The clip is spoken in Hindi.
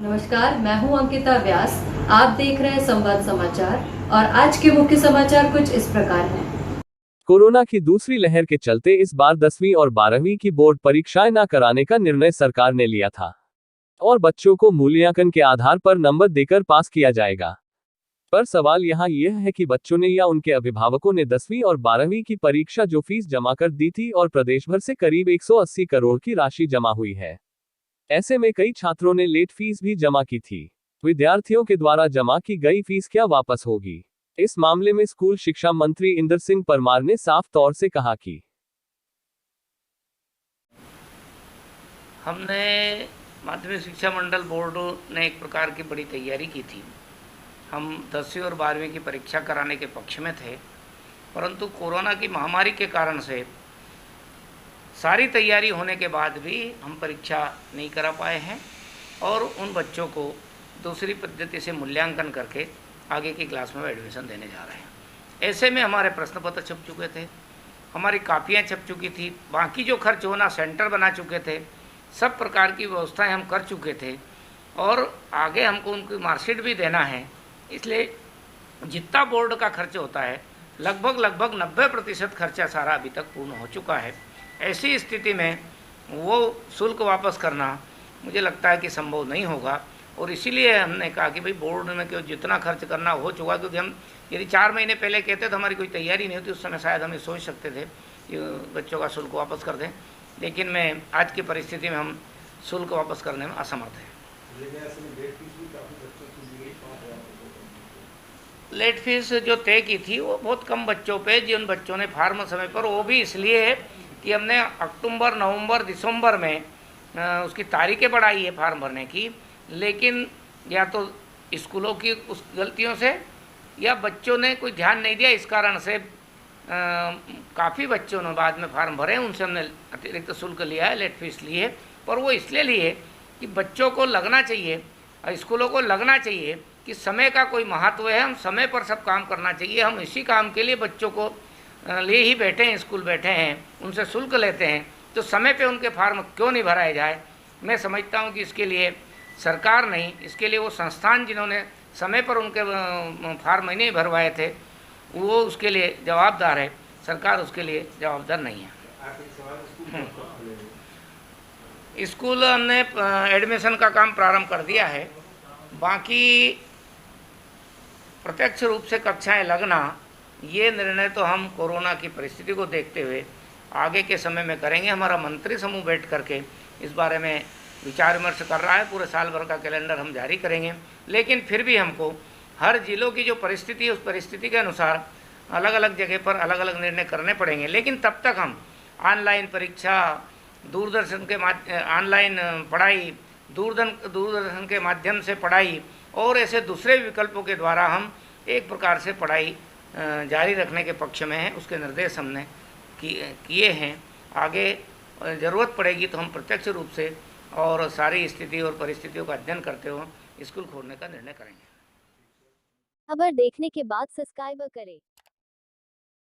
नमस्कार, मैं हूं अंकिता व्यास। आप देख रहे हैं संवाद समाचार और आज के मुख्य समाचार कुछ इस प्रकार हैं। कोरोना की दूसरी लहर के चलते इस बार 10वीं और 12वीं की बोर्ड परीक्षाएं न कराने का निर्णय सरकार ने लिया था और बच्चों को मूल्यांकन के आधार पर नंबर देकर पास किया जाएगा। पर सवाल यहाँ यह है कि बच्चों ने या उनके अभिभावकों ने 10वीं और 12वीं की परीक्षा जो फीस जमा कर दी थी और प्रदेश भर से करीब 180 करोड़ की राशि जमा हुई है। ऐसे में कई छात्रों ने लेट फीस भी जमा की थी। विद्यार्थियों के द्वारा जमा की गई फीस क्या वापस होगी? इस मामले में स्कूल शिक्षा मंत्री इंदर सिंह परमार ने साफ तौर से कहा कि हमने माध्यमिक शिक्षा मंडल बोर्ड ने एक प्रकार की बड़ी तैयारी की थी। हम 10वीं और 12वीं की परीक्षा कराने के पक्ष में थे, परंतु कोरोना की महामारी के कारण से सारी तैयारी होने के बाद भी हम परीक्षा नहीं करा पाए हैं और उन बच्चों को दूसरी पद्धति से मूल्यांकन करके आगे की क्लास में एडमिशन देने जा रहे हैं। ऐसे में हमारे प्रश्न पत्र छप चुके थे, हमारी कापियाँ छप चुकी थी, बाकी जो खर्च होना सेंटर बना चुके थे, सब प्रकार की व्यवस्थाएं हम कर चुके थे और आगे हमको उनकी मार्कशीट भी देना है। इसलिए जितना बोर्ड का खर्च होता है लगभग 90% खर्चा सारा अभी तक पूर्ण हो चुका है। ऐसी स्थिति में वो शुल्क वापस करना मुझे लगता है कि संभव नहीं होगा और इसीलिए हमने कहा कि भाई बोर्ड में क्यों जितना खर्च करना हो चुका, क्योंकि हम यदि 4 महीने पहले कहते तो हमारी कोई तैयारी नहीं होती, उस समय शायद हम ये सोच सकते थे कि बच्चों का शुल्क वापस कर दें, लेकिन मैं आज की परिस्थिति में हम शुल्क वापस करने में असमर्थ हैं। लेट फीस जो तय की थी वो बहुत कम बच्चों पे, जिन बच्चों ने फार्म समय पर, वो भी इसलिए है कि हमने अक्टूबर, नवंबर, दिसंबर में उसकी तारीखें बढ़ाई है फार्म भरने की, लेकिन या तो स्कूलों की उस गलतियों से या बच्चों ने कोई ध्यान नहीं दिया, इस कारण से काफ़ी बच्चों ने बाद में फार्म भरे, उनसे हमने अतिरिक्त शुल्क लिया है, लेट फीस ली है। पर वो इसलिए लिए कि बच्चों को लगना चाहिए, स्कूलों को लगना चाहिए कि समय का कोई महत्व है, हम समय पर सब काम करना चाहिए। हम इसी काम के लिए बच्चों को लिए ही बैठे हैं, स्कूल बैठे हैं, उनसे शुल्क लेते हैं, तो समय पे उनके फार्म क्यों नहीं भराए जाए। मैं समझता हूँ कि इसके लिए सरकार नहीं, इसके लिए वो संस्थान जिन्होंने समय पर उनके फार्म नहीं भरवाए थे वो उसके लिए जवाबदार है, सरकार उसके लिए जवाबदार नहीं है। स्कूल हमने एडमिशन का काम प्रारंभ कर दिया है, बाकी प्रत्यक्ष रूप से कक्षाएं लगना ये निर्णय तो हम कोरोना की परिस्थिति को देखते हुए आगे के समय में करेंगे। हमारा मंत्री समूह बैठ करके इस बारे में विचार विमर्श कर रहा है, पूरे साल भर का कैलेंडर हम जारी करेंगे, लेकिन फिर भी हमको हर जिलों की जो परिस्थिति है उस परिस्थिति के अनुसार अलग अलग जगह पर अलग अलग निर्णय करने पड़ेंगे। लेकिन तब तक हम ऑनलाइन परीक्षा, दूरदर्शन के ऑनलाइन पढ़ाई, दूरदर्शन के माध्यम से पढ़ाई और ऐसे दूसरे विकल्पों के द्वारा हम एक प्रकार से पढ़ाई जारी रखने के पक्ष में है। उसके निर्देश हमने किए हैं। आगे ज़रूरत पड़ेगी तो हम प्रत्यक्ष रूप से और सारी स्थिति और परिस्थितियों का अध्ययन करते हुए स्कूल खोलने का निर्णय करेंगे। खबर देखने के बाद सब्सक्राइब करें।